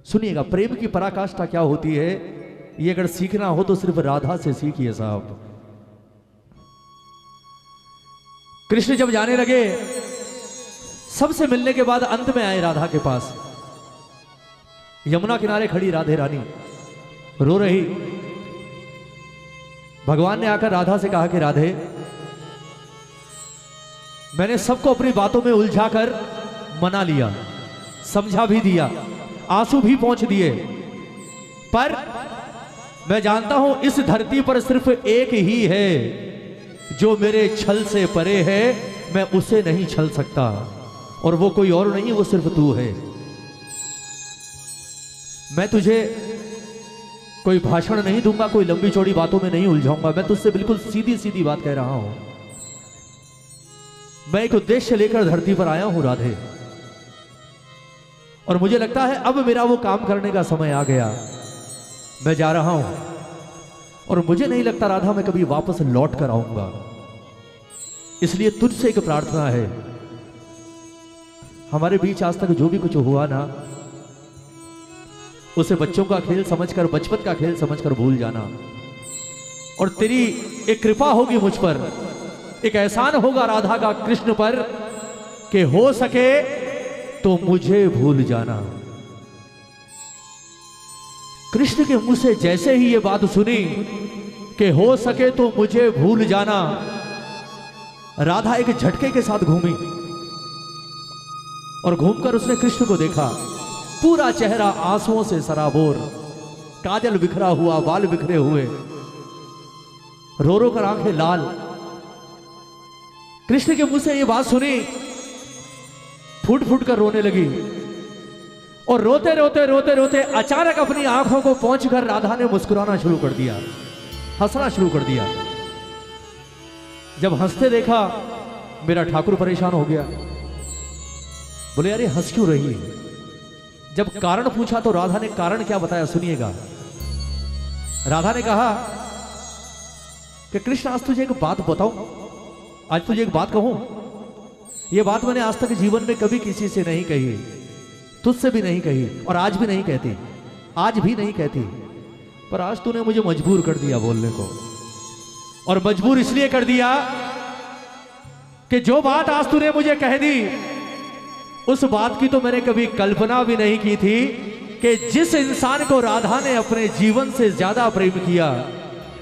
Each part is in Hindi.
सुनिएगा, प्रेम की पराकाष्ठा क्या होती है, ये अगर सीखना हो तो सिर्फ राधा से सीखिए साहब। कृष्ण जब जाने लगे, सबसे मिलने के बाद अंत में आए राधा के पास। यमुना किनारे खड़ी राधे रानी रो रही। भगवान ने आकर राधा से कहा कि राधे, मैंने सबको अपनी बातों में उलझाकर मना लिया, समझा भी दिया, आंसू भी पहुंच दिए, पर मैं जानता हूं इस धरती पर सिर्फ एक ही है जो मेरे छल से परे है, मैं उसे नहीं छल सकता, और वो कोई और नहीं, वो सिर्फ तू है। मैं तुझे कोई भाषण नहीं दूंगा, कोई लंबी चौड़ी बातों में नहीं उलझाऊंगा, मैं तुझसे बिल्कुल सीधी सीधी बात कह रहा हूं। मैं एक उद्देश्य लेकर धरती पर आया हूं राधे, और मुझे लगता है अब मेरा वो काम करने का समय आ गया। मैं जा रहा हूं, और मुझे नहीं लगता राधा मैं कभी वापस लौट कर आऊंगा, इसलिए तुझसे एक प्रार्थना है, हमारे बीच आज तक जो भी कुछ हुआ ना, उसे बच्चों का खेल समझकर, बचपन का खेल समझकर भूल जाना, और तेरी एक कृपा होगी मुझ पर, एक एहसान होगा राधा का कृष्ण पर, कि हो सके तो मुझे भूल जाना। कृष्ण के मुंह से जैसे ही ये बात सुनी कि हो सके तो मुझे भूल जाना, राधा एक झटके के साथ घूमी, और घूमकर उसने कृष्ण को देखा, पूरा चेहरा आंसुओं से सराबोर, काजल बिखरा हुआ, बाल बिखरे हुए, रो रो कर आंखें लाल। कृष्ण के मुंह से ये बात सुनी, फूट फूट कर रोने लगी, और रोते रोते रोते रोते अचानक अपनी आंखों को पोंछकर राधा ने मुस्कुराना शुरू कर दिया, हंसना शुरू कर दिया। जब हंसते देखा, मेरा ठाकुर परेशान हो गया, बोले यार ये हंस क्यों रही है? जब कारण पूछा तो राधा ने कारण क्या बताया, सुनिएगा। राधा ने कहा कि कृष्ण आज तुझे एक बात बताऊं, आज तुझे एक बात कहूं, यह बात मैंने आज तक जीवन में कभी किसी से नहीं कही, तुझसे भी नहीं कही, और आज भी नहीं कहती, आज भी नहीं कहती, पर आज तूने मुझे मजबूर कर दिया बोलने को। और मजबूर इसलिए कर दिया कि जो बात आज तूने मुझे कह दी, उस बात की तो मैंने कभी कल्पना भी नहीं की थी कि जिस इंसान को राधा ने अपने जीवन से ज्यादा प्रेम किया,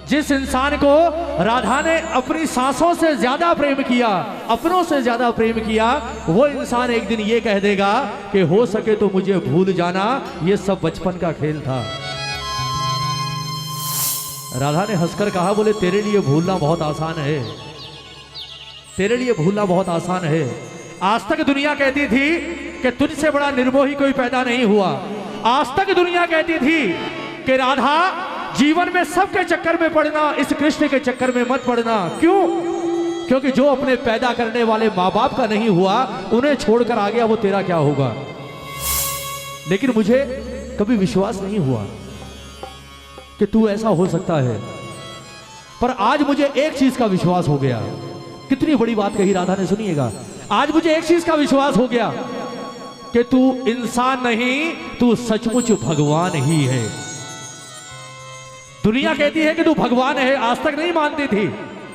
जिस इंसान को राधा ने अपनी सांसों से ज्यादा प्रेम किया, अपनों से ज्यादा प्रेम किया, वो इंसान एक दिन ये कह देगा कि हो सके तो मुझे भूल जाना, ये सब बचपन का खेल था। राधा ने हंसकर कहा, बोले तेरे लिए भूलना बहुत आसान है, तेरे लिए भूलना बहुत आसान है। आज तक दुनिया कहती थी कि तुझसे बड़ा निर्मोही कोई पैदा नहीं हुआ, आज तक दुनिया कहती थी कि राधा जीवन में सबके चक्कर में पड़ना, इस कृष्ण के चक्कर में मत पड़ना। क्यों? क्योंकि जो अपने पैदा करने वाले माँ बाप का नहीं हुआ, उन्हें छोड़कर आ गया, वो तेरा क्या होगा। लेकिन मुझे कभी विश्वास नहीं हुआ कि तू ऐसा हो सकता है, पर आज मुझे एक चीज का विश्वास हो गया। कितनी बड़ी बात कही राधा ने, सुनिएगा। आज मुझे एक चीज का विश्वास हो गया कि तू इंसान नहीं, तू सचमुच भगवान ही है। दुनिया कहती है कि तू भगवान है, आज तक नहीं मानती थी,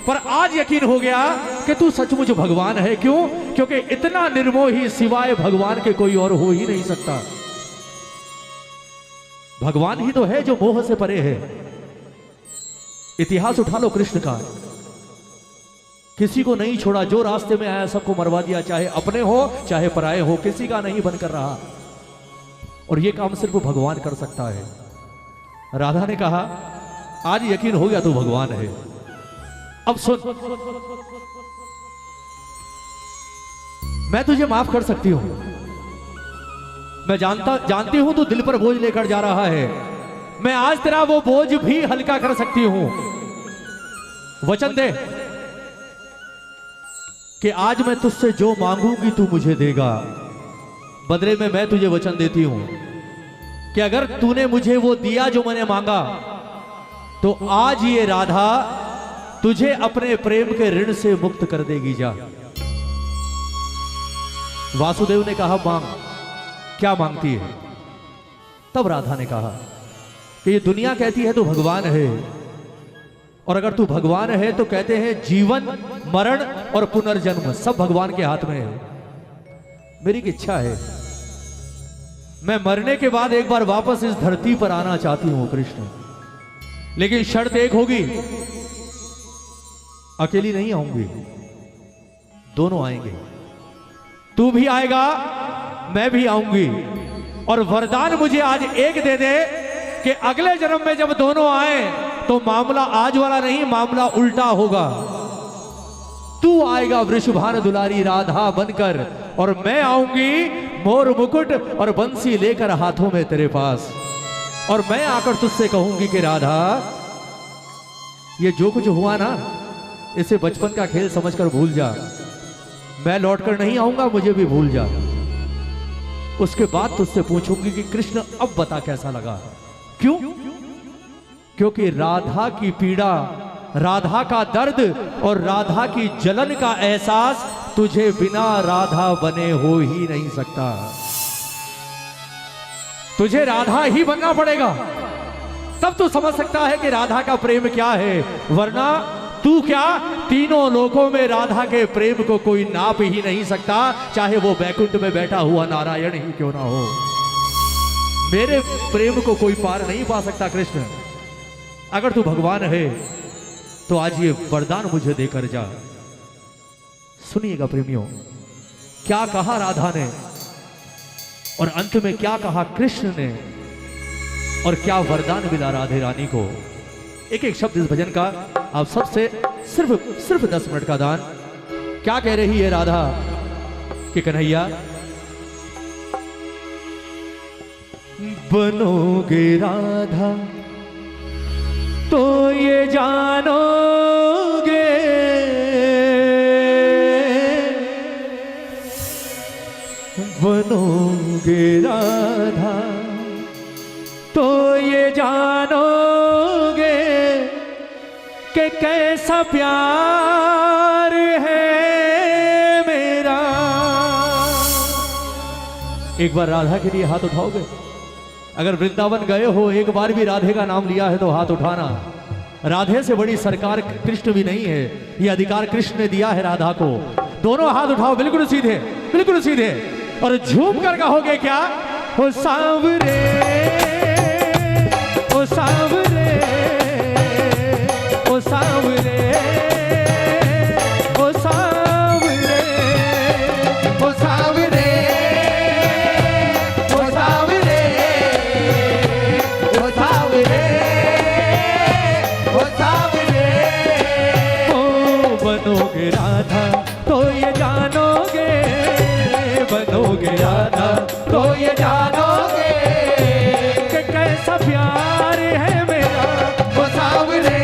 पर आज यकीन हो गया कि तू सचमुच भगवान है। क्यों? क्योंकि इतना निर्मोही सिवाय भगवान के कोई और हो ही नहीं सकता। भगवान ही तो है जो मोह से परे है। इतिहास उठा लो कृष्ण का, किसी को नहीं छोड़ा, जो रास्ते में आया सबको मरवा दिया, चाहे अपने हो चाहे पराए हो, किसी का नहीं बनकर रहा। और यह काम सिर्फ भगवान कर सकता है। राधा ने कहा, आज यकीन हो गया तू भगवान है। अब सुन, मैं तुझे माफ कर सकती हूं, मैं जानती हूं तू दिल पर बोझ लेकर जा रहा है, मैं आज तेरा वो बोझ भी हल्का कर सकती हूं। वचन दे कि आज मैं तुझसे जो मांगूंगी तू मुझे देगा। बदले में मैं तुझे वचन देती हूं कि अगर तूने मुझे वो दिया जो मैंने मांगा, तो आज ये राधा तुझे अपने प्रेम के ऋण से मुक्त कर देगी। जा। वासुदेव ने कहा, मांग। क्या मांगती है? तब राधा ने कहा कि ये दुनिया कहती है तू भगवान है, और अगर तू भगवान है तो कहते हैं जीवन मरण और पुनर्जन्म सब भगवान के हाथ में है। मेरी इच्छा है मैं मरने के बाद एक बार वापस इस धरती पर आना चाहती हूं कृष्ण, लेकिन शर्त एक होगी, अकेली नहीं आऊंगी, दोनों आएंगे। तू भी आएगा, मैं भी आऊंगी, और वरदान मुझे आज एक दे दे कि अगले जन्म में जब दोनों आए तो मामला आज वाला नहीं, मामला उल्टा होगा। तू आएगा वृषभान दुलारी राधा बनकर, और मैं आऊंगी मोर मुकुट और बंसी लेकर हाथों में तेरे पास, और मैं आकर तुझसे कहूंगी कि राधा ये जो कुछ हुआ ना इसे बचपन का खेल समझकर भूल जा, मैं लौटकर नहीं आऊंगा, मुझे भी भूल जा। उसके बाद तुझसे पूछूंगी कि कृष्ण अब बता कैसा लगा। क्यों? क्योंकि राधा की पीड़ा, राधा का दर्द और राधा की जलन का एहसास तुझे बिना राधा बने हो ही नहीं सकता। तुझे राधा ही बनना पड़ेगा, तब तू समझ सकता है कि राधा का प्रेम क्या है, वरना तू क्या तीनों लोकों में राधा के प्रेम को कोई नाप ही नहीं सकता, चाहे वो बैकुंठ में बैठा हुआ नारायण ही क्यों ना हो। मेरे प्रेम को कोई पार नहीं पा सकता कृष्ण। अगर तू भगवान है तो आज ये वरदान मुझे देकर जा। सुनिएगा प्रेमियों, क्या कहा राधा ने और अंत में क्या कहा कृष्ण ने, और क्या वरदान मिला राधे रानी को। एक एक शब्द इस भजन का आप सबसे सिर्फ 10 मिनट का दान। क्या कह रही है राधा कि कन्हैया बनोगे राधा तो ये जानोगे, बनोगे राधा तो ये जानोगे कि कैसा प्यार है मेरा। एक बार राधा के लिए हाथ उठाओगे? अगर वृंदावन गए हो, एक बार भी राधे का नाम लिया है तो हाथ उठाना। राधे से बड़ी सरकार कृष्ण भी नहीं है, ये अधिकार कृष्ण ने दिया है राधा को। दोनों हाथ उठाओ, बिल्कुल सीधे, बिल्कुल सीधे, और झूम कर कहोगे क्या? ओ सांवरे, ओ सांवरे, ओ सांवरे, ओ सांवरे, ओ सांवरे, ओ सांवरे, ओ सांवरे, ओ सांवरे। ओ बनोगे राधा तो ये जानोगे, बनोगे राधा तो ये जानोगे कि कैसा प्यार है मेरा। ओ सांवरे,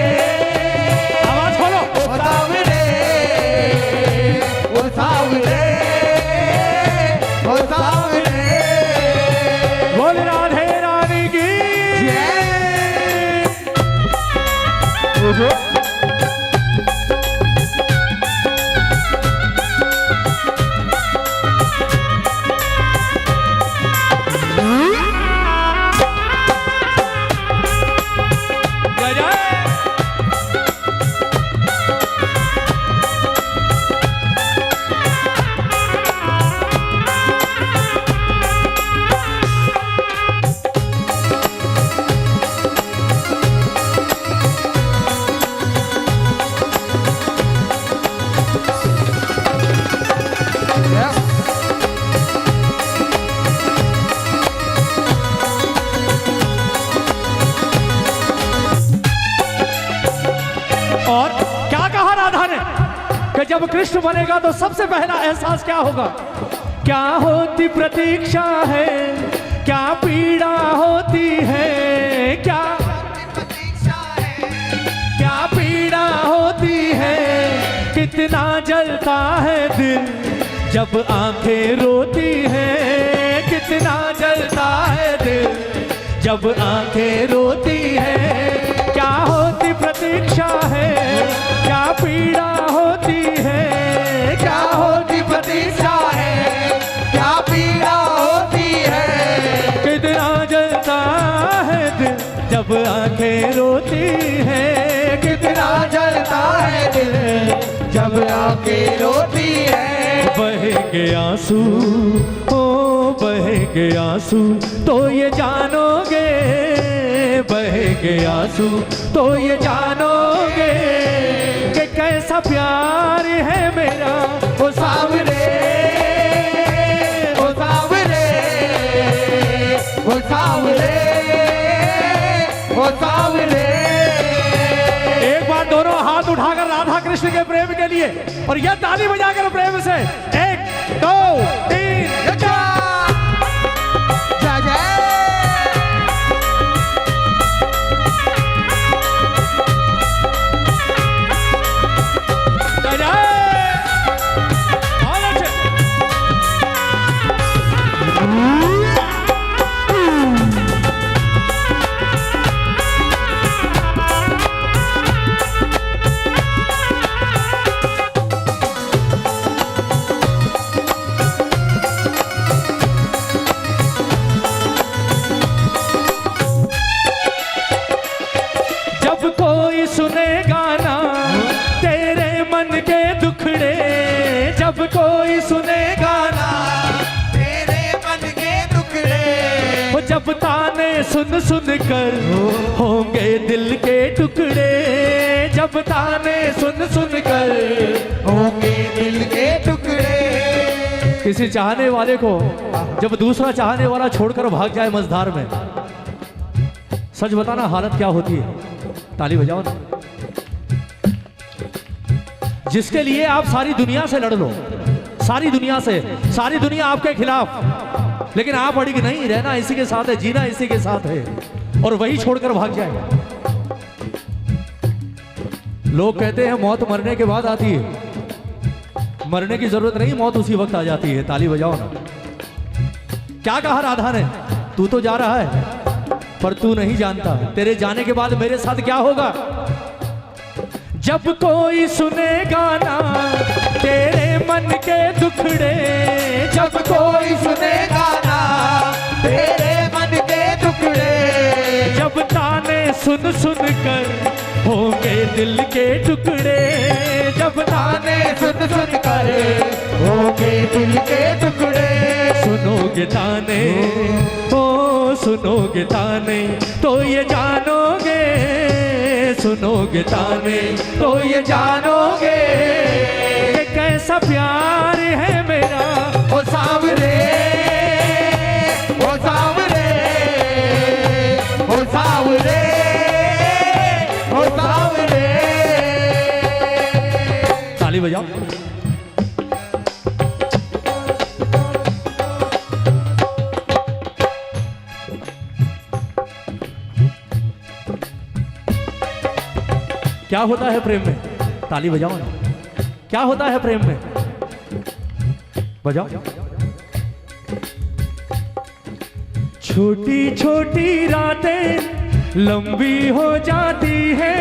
आवाज खोलो, ओ सांवरे, ओ सांवरे, ओ सांवरे। बोल राधे रानी की जय। और क्या कहा राधा ने कि जब कृष्ण बनेगा तो सबसे पहला एहसास क्या होगा? क्या होती प्रतीक्षा है, क्या पीड़ा होती है, क्या क्या पीड़ा होती है, कितना जलता है दिल जब आंखें रोती हैं, कितना जलता है दिल जब आंखें रोती हैं। क्या होती प्रतीक्षा है, क्या पीड़ा होती है, क्या होती प्रतीक्षा है, क्या पीड़ा होती है, कितना जलता है दिल जब आंखें रोती है, कितना जलता है दिल जब आंखें रोती है। बहेंगे आंसू, ओ बहेंगे आंसू तो ये जानोगे, बहेंगे आंसू तो ये जानोगे कि कैसा प्यार है मेरा ओ सावरे, ओ सावरे, ओ सावरे, ओ सावरे। एक बार दोनों हाथ उठाकर राधा कृष्ण के प्रेम के लिए और यह ताली बजाकर प्रेम से 1 2 3 जय जय। जब कोई सुनेगा ना तेरे मन के टुकड़े, वो जब ताने सुन सुन कर होंगे दिल के टुकड़े, जब ताने सुन सुन कर होंगे दिल के टुकड़े। किसी चाहने वाले को जब दूसरा चाहने वाला छोड़कर भाग जाए मझधार में, सच बताना हालत क्या होती है। ताली बजाओ ना। जिसके लिए आप सारी दुनिया से लड़ लो, सारी दुनिया से, सारी दुनिया आपके खिलाफ, लेकिन आप अड़िग नहीं, रहना इसी के साथ है, जीना इसी के साथ है, और वही छोड़कर भाग जाए। लोग कहते हैं मौत मरने के बाद आती है, मरने की जरूरत नहीं, मौत उसी वक्त आ जाती है। ताली बजाओ ना। क्या कहा राधा ने, तू तो जा रहा है पर तू नहीं जानता तेरे जाने के बाद मेरे साथ क्या होगा। जब कोई सुनेगा ना तेरे मन के दुखड़े, जब कोई सुनेगा ना तेरे मन के टुकड़े, जब ताने सुन सुन कर होंगे दिल के टुकड़े, जब ताने सुन सुन कर होंगे दिल के टुकड़े। सुनोगे ताने, ओ सुनोगे ताने तो ये जानोगे, सुनोगे ताने तो ये जानोगे कि कैसा प्यार है मेरा। ओ सावरे, ओ सावरे, ओ सावरे, ओ सावरे। ताली बजाओ। क्या होता है प्रेम में, ताली बजाओ ना। क्या होता है प्रेम में, बजाओ। छोटी छोटी रातें लंबी हो जाती है,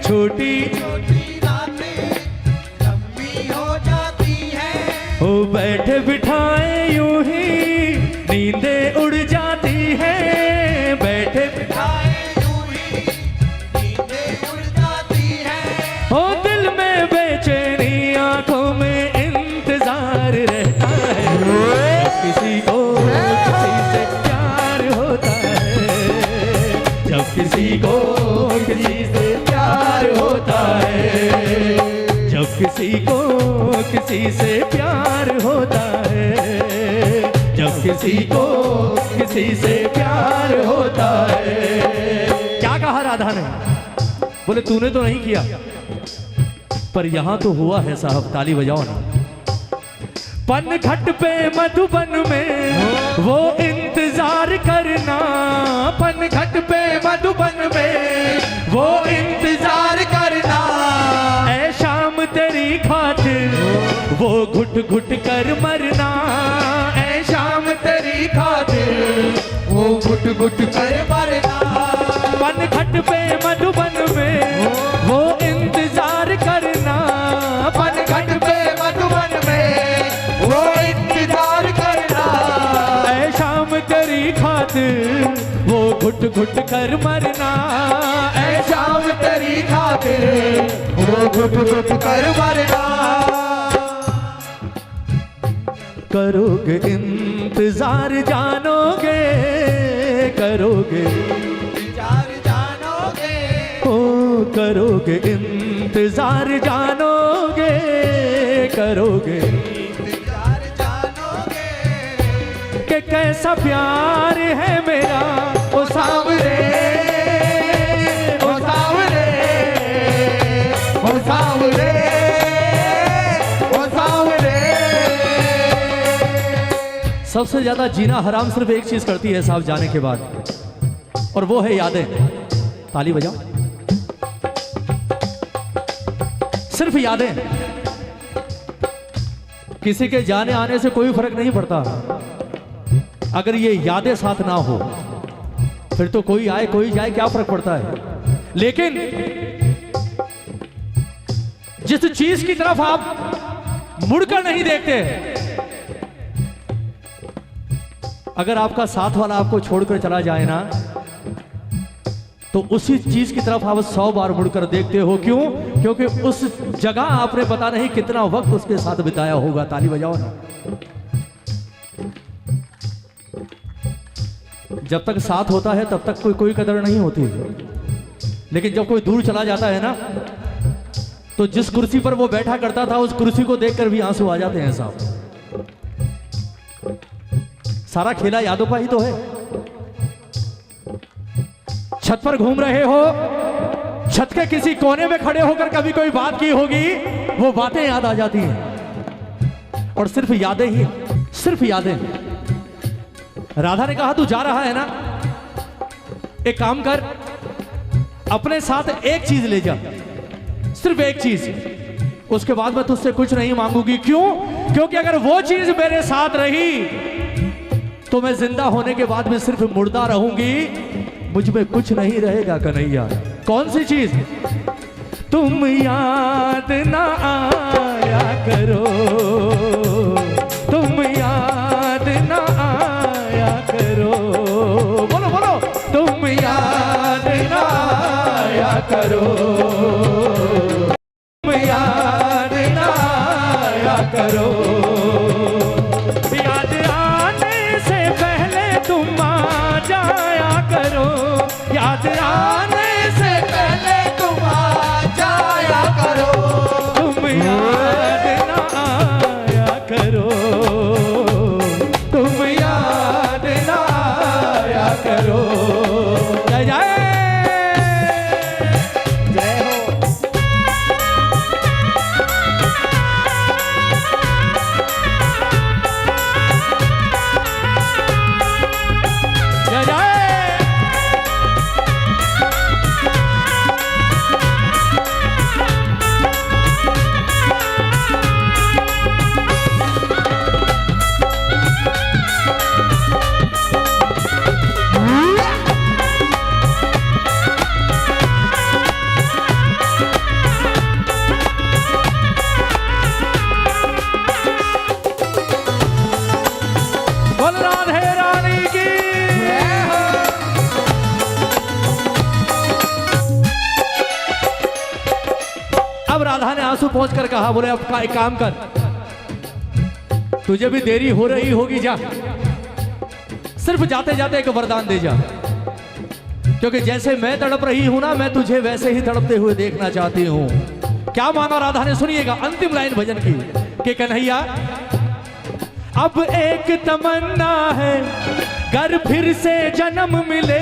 छोटी छोटी रातें लंबी हो जाती है, ओ बैठे बिठाए यूं ही नींदें उड़ जाती है, बैठे बिठाए यूं ही नींदें उड़ जाती है। ओ दिल में बेचैनी आंखों में इंतजार रहता है, जब किसी को किसी से प्यार होता है, जब किसी को किसी से प्यार होता है, जब किसी को किसी से प्यार होता है, जब किसी को किसी से प्यार होता है। क्या कहा राधा ने, बोले तूने तो नहीं किया पर यहां तो हुआ है साहब। ताली बजाओ ना। पनघट पे मधुबन में वो इंतजार करना, पनघट पे मधुबन में वो इंतजार करना, ऐ शाम तेरी खातिर वो घुट घुट कर मरना, ऐ शाम तेरी खातिर वो घुट घुट कर मरना। पनघट पे मधुबन में वो इंतजार करना, पनघट पे मधुबन में वो इंतजार करना, ऐ शाम तेरी खातिर वो घुट घुट कर मरना। ऐ शाम तेरी खातिर वो घुट घुट कर मरना। करोगे इंतजार जानोगे, करोगे इंतजार जानोगे, ओ करोगे इंतजार जानोगे, करोगे इंतजार जानोगे कि कैसा प्यार है मेरा ओ सावरे, ओ सावरे, ओ सावरे, ओ सावरे। सबसे ज्यादा जीना हराम सिर्फ एक चीज करती है साहब जाने के बाद, और वो है यादें। ताली बजाओ। सिर्फ यादें। किसी के जाने आने से कोई फर्क नहीं पड़ता, अगर ये यादें साथ ना हो फिर तो कोई आए कोई जाए क्या फर्क पड़ता है। लेकिन जिस चीज की तरफ आप मुड़कर नहीं देखते, अगर आपका साथ वाला आपको छोड़कर चला जाए ना, तो उसी चीज की तरफ आप 100 बार मुड़कर देखते हो। क्यों? क्योंकि उस जगह आपने पता नहीं कितना वक्त उसके साथ बिताया होगा। ताली बजाओ ना। जब तक साथ होता है तब तक कोई कदर नहीं होती, लेकिन जब कोई दूर चला जाता है ना, तो जिस कुर्सी पर वो बैठा करता था उस कुर्सी को देखकर भी आंसू आ जाते हैं साहब। सारा खेला यादों का ही तो है। छत पर घूम रहे हो, छत के किसी कोने में खड़े होकर कभी कोई बात की होगी, वो बातें याद आ जाती हैं। और सिर्फ यादें ही, सिर्फ यादें। राधा ने कहा तू जा रहा है ना, एक काम कर, अपने साथ एक चीज ले जा, सिर्फ एक चीज, उसके बाद मैं तुझसे कुछ नहीं मांगूंगी। क्यों? क्योंकि अगर वो चीज मेरे साथ रही तो मैं जिंदा होने के बाद में सिर्फ मुर्दा रहूंगी, मुझ में कुछ नहीं रहेगा कन्हैया। कौन सी चीज? तुम याद ना आया करो, तुम याद ना आया करो, बोलो बोलो, तुम याद ना आया करो, तुम याद ना आया करो। याद आने से पहले तुम आ जाया करो, याद आने से पहले तुम आ जाया करो, तुम याद ना आया करो, तुम याद ना आया करो। जय जय जय हो। जय जय। बोल राधे रानी की। अब राधा ने आंसू पहुंच कर कहा, बोले अब एक काम कर, तुझे भी देरी हो रही होगी, जा सिर्फ जाते जाते एक वरदान दे जा, क्योंकि जैसे मैं तड़प रही हूं ना, मैं तुझे वैसे ही तड़पते हुए देखना चाहती हूं। क्या माना राधा ने? सुनिएगा अंतिम लाइन भजन की कि कन्हैया अब एक तमन्ना है, घर फिर से जन्म मिले।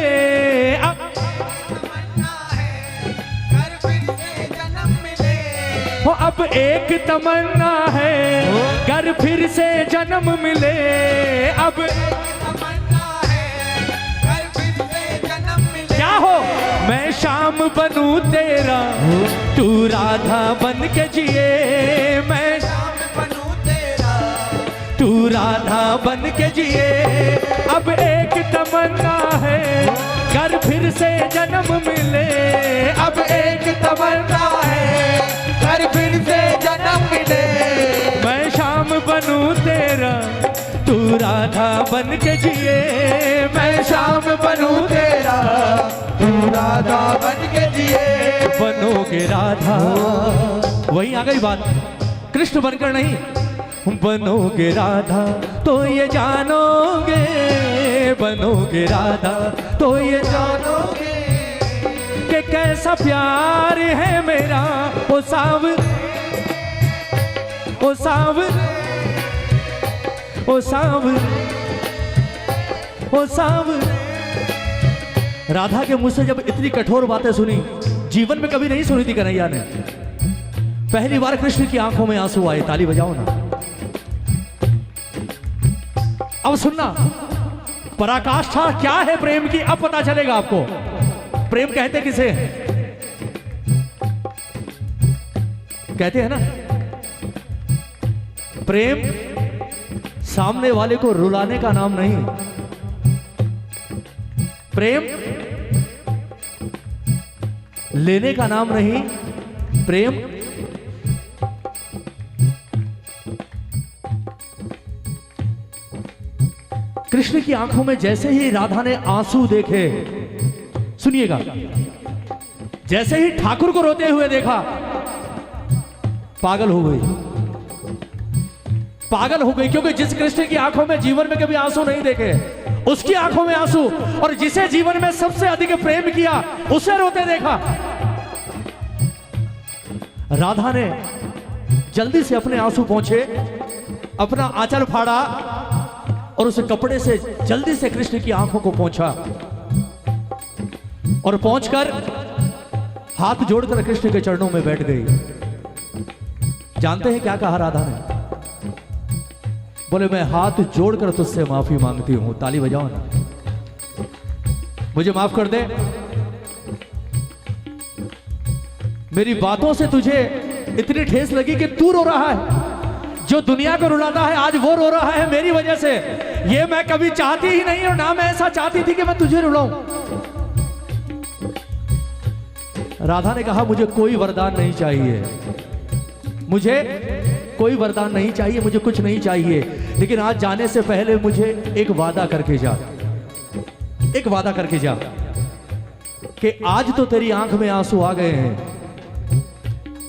हो अब एक तमन्ना है, घर फिर से जन्म मिले। अब क्या हो? मैं शाम बनूं तेरा, तू राधा बन के जिए। मैं तू राधा बन के जिए। अब एक तमन्ना है, घर फिर से जन्म मिले। अब एक तमन्ना है, घर फिर से जन्म मिले। मैं शाम बनूं तेरा, तू राधा बन के जिए। मैं श्याम बनूं तेरा, तू राधा बन के जिए। बनोगे राधा, वहीं आ गई बात, कृष्ण बनकर नहीं, बनोगे राधा तो ये जानोगे, बनोगे राधा तो ये जानोगे कि कैसा प्यार है मेरा। ओ साव, ओ साव, ओ साव, ओ साव। राधा के मुंह से जब इतनी कठोर बातें सुनी, जीवन में कभी नहीं सुनी थी कन्हैया ने, पहली बार कृष्ण की आंखों में आंसू आए। ताली बजाओ ना। अब सुनना, पराकाष्ठा क्या है प्रेम की, अब पता चलेगा आपको। प्रेम कहते किसे हैं? कहते हैं ना, प्रेम सामने वाले को रुलाने का नाम नहीं, प्रेम लेने का नाम नहीं, प्रेम कृष्ण की आंखों में जैसे ही राधा ने आंसू देखे, सुनिएगा, जैसे ही ठाकुर को रोते हुए देखा, पागल हो गई, पागल हो गई। क्योंकि जिस कृष्ण की आंखों में जीवन में कभी आंसू नहीं देखे, उसकी आंखों में आंसू, और जिसे जीवन में सबसे अधिक प्रेम किया, उसे रोते देखा। राधा ने जल्दी से अपने आंसू पोंछे, अपना आंचल फाड़ा और उस कपड़े से जल्दी से कृष्ण की आंखों को पोंछा, और पहुंचकर हाथ जोड़कर कृष्ण के चरणों में बैठ गई। जानते हैं क्या कहा राधा ने? बोले, मैं हाथ जोड़कर तुझसे माफी मांगती हूं। ताली बजाओ ना। मुझे माफ कर दे, मेरी बातों से तुझे इतनी ठेस लगी कि तू रो रहा है। जो दुनिया को रुलाता है आज वो रो रहा है मेरी वजह से। ये मैं कभी चाहती ही नहीं, और ना मैं ऐसा चाहती थी कि मैं तुझे रुलाऊं। राधा ने कहा, मुझे कोई वरदान नहीं चाहिए, मुझे कोई वरदान नहीं चाहिए, मुझे कुछ नहीं चाहिए, लेकिन आज जाने से पहले मुझे एक वादा करके जा, एक वादा करके जा कि आज तो तेरी आंख में आंसू आ गए हैं,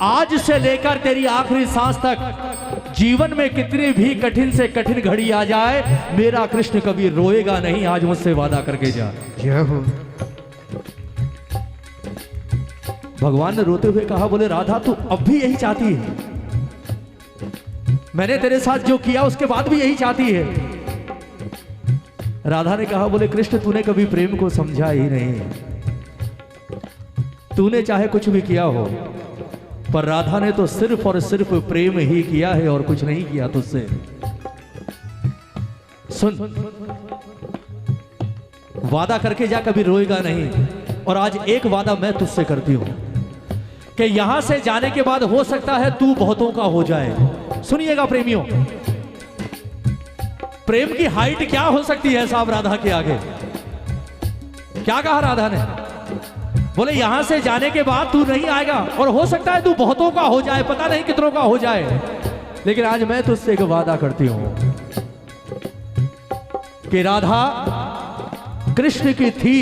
आज से लेकर तेरी आखिरी सांस तक जीवन में कितनी भी कठिन से कठिन घड़ी आ जाए, मेरा कृष्ण कभी रोएगा नहीं। आज मुझसे वादा करके जा। जय हो। भगवान ने रोते हुए कहा, बोले राधा तू अब भी यही चाहती है? मैंने तेरे साथ जो किया उसके बाद भी यही चाहती है? राधा ने कहा, बोले कृष्ण तूने कभी प्रेम को समझा ही नहीं, तूने चाहे कुछ भी किया हो, पर राधा ने तो सिर्फ और सिर्फ प्रेम ही किया है और कुछ नहीं किया तुझसे। सुन, वादा करके जा, कभी रोएगा नहीं। और आज एक वादा मैं तुझसे करती हूं कि यहां से जाने के बाद हो सकता है तू बहुतों का हो जाए। सुनिएगा प्रेमियों, प्रेम की हाइट क्या हो सकती है साहब राधा के आगे? क्या कहा राधा ने? बोले यहां से जाने के बाद तू नहीं आएगा और हो सकता है तू बहुतों का हो जाए, पता नहीं कितनों का हो जाए, लेकिन आज मैं तुझसे एक वादा करती हूं कि राधा कृष्ण की थी,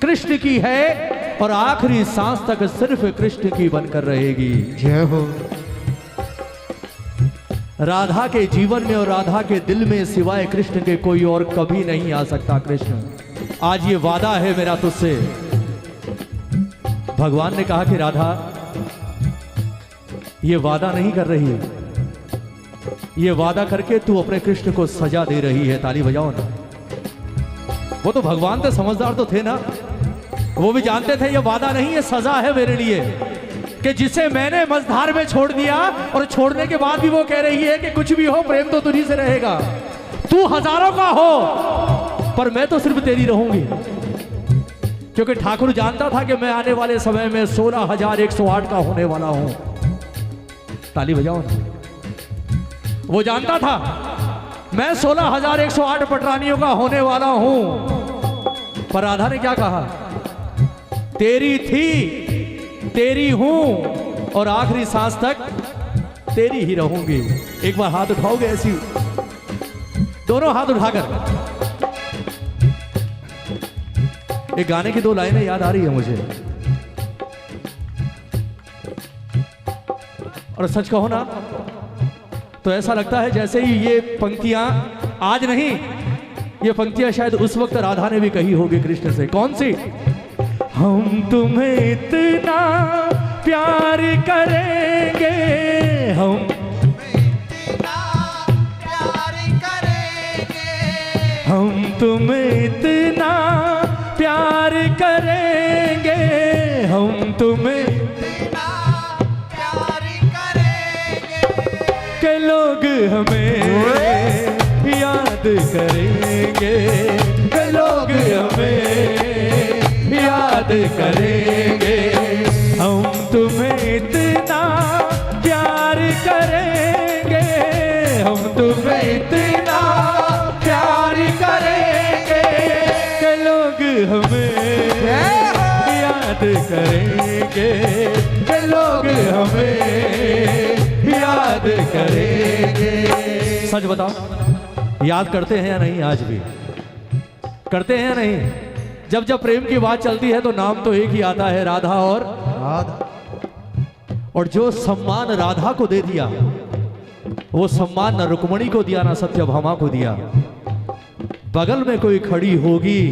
कृष्ण की है और आखिरी सांस तक सिर्फ कृष्ण की बनकर रहेगी। जय हो। राधा के जीवन में और राधा के दिल में सिवाय कृष्ण के कोई और कभी नहीं आ सकता। कृष्ण, आज ये वादा है मेरा तुझसे। भगवान ने कहा कि राधा ये वादा नहीं कर रही है, ये वादा करके तू अपने कृष्ण को सजा दे रही है। ताली बजाओ ना। वो तो भगवान तो समझदार तो थे ना, वो भी जानते थे ये वादा नहीं, ये सजा है मेरे लिए कि जिसे मैंने मझधार में छोड़ दिया और छोड़ने के बाद भी वो कह रही है कि कुछ भी हो प्रेम तो तुझी से रहेगा। तू हजारों का हो पर मैं तो सिर्फ तेरी रहूंगी, क्योंकि ठाकुर जानता था कि मैं आने वाले समय में 16,108 का होने वाला हूं। ताली बजाओ ना। वो जानता था मैं 16,108 पटरानियों का होने वाला हूं, पर राधा ने क्या कहा? तेरी थी, तेरी हूं और आखिरी सांस तक तेरी ही रहूंगी। एक बार हाथ उठाओगे ऐसी, दोनों हाथ उठाकर एक गाने की 2 लाइनें याद आ रही है मुझे। और सच कहो ना तो ऐसा लगता है जैसे ही ये पंक्तियां आज नहीं, ये पंक्तियां शायद उस वक्त राधा ने भी कही होगी कृष्ण से। कौन सी? हम तुम्हें इतना प्यार करेंगे, हम तुम्हें इतना प्यार करेंगे, हम तुम्हें इतना प्यार करेंगे कि लोग हमें याद करेंगे, कि लोग हमें याद करेंगे। हम तुम्हें इतना प्यार करेंगे, हम तुम्हें इतना प्यार करेंगे कि लोग हमें याद करेंगे, कि लोग हमें याद करेंगे। सच बताओ, याद करते हैं या नहीं? आज भी करते हैं या नहीं? जब जब प्रेम की बात चलती है तो नाम तो एक ही आता है, राधा और राधा। और जो सम्मान राधा को दे दिया वो सम्मान न रुक्मणी को दिया ना सत्यभामा को दिया। बगल में कोई खड़ी होगी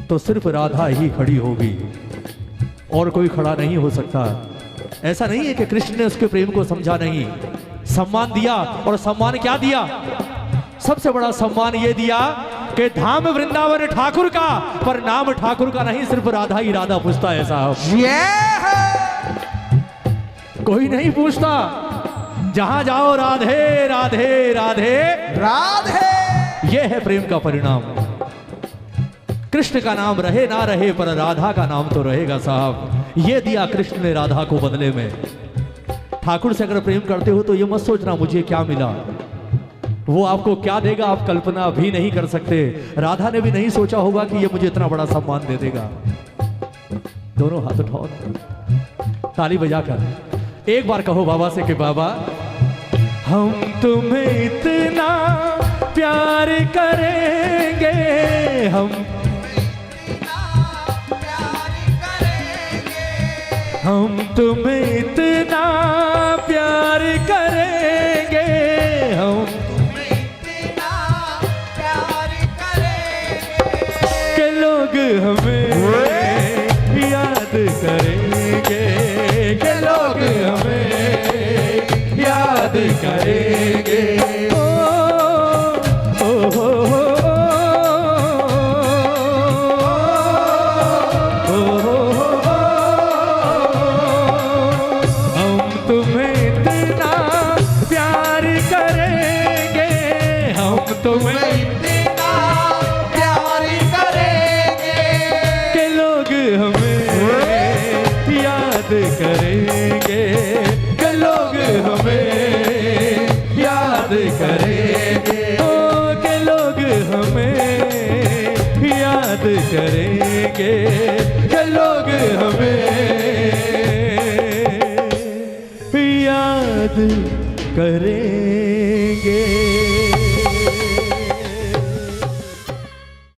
तो सिर्फ राधा ही खड़ी होगी, और कोई खड़ा नहीं हो सकता। ऐसा नहीं है कि कृष्ण ने उसके प्रेम को समझा नहीं, सम्मान दिया। और सम्मान क्या दिया? सबसे बड़ा सम्मान ये दिया कि धाम वृंदावन ठाकुर का, पर नाम ठाकुर का नहीं, सिर्फ राधा ही राधा पूछता है साहब। कोई नहीं पूछता। जहां जाओ राधे राधे राधे राधे, यह है प्रेम का परिणाम। कृष्ण का नाम रहे ना रहे, पर राधा का नाम तो रहेगा साहब। यह दिया कृष्ण ने राधा को बदले में। ठाकुर से अगर प्रेम करते हो तो ये मत सोचना मुझे क्या मिला, वो आपको क्या देगा आप कल्पना भी नहीं कर सकते। राधा ने भी नहीं सोचा होगा कि ये मुझे इतना बड़ा सम्मान दे देगा। दोनों हाथ उठाओ, ताली बजाकर एक बार कहो बाबा से कि बाबा हम तुम्हें इतना प्यार करेंगे, हम तुम्हें इतना प्यार करेंगे, हम के लोग हमें याद करेंगे, के लोग हमें याद करेंगे। हम तुम्हें इतना प्यार करेंगे, हम तुम्हें करेंगे, कि लोग हमें याद करेंगे, ओ के लोग हमें याद करेंगे, कि लोग हमें याद करेंगे।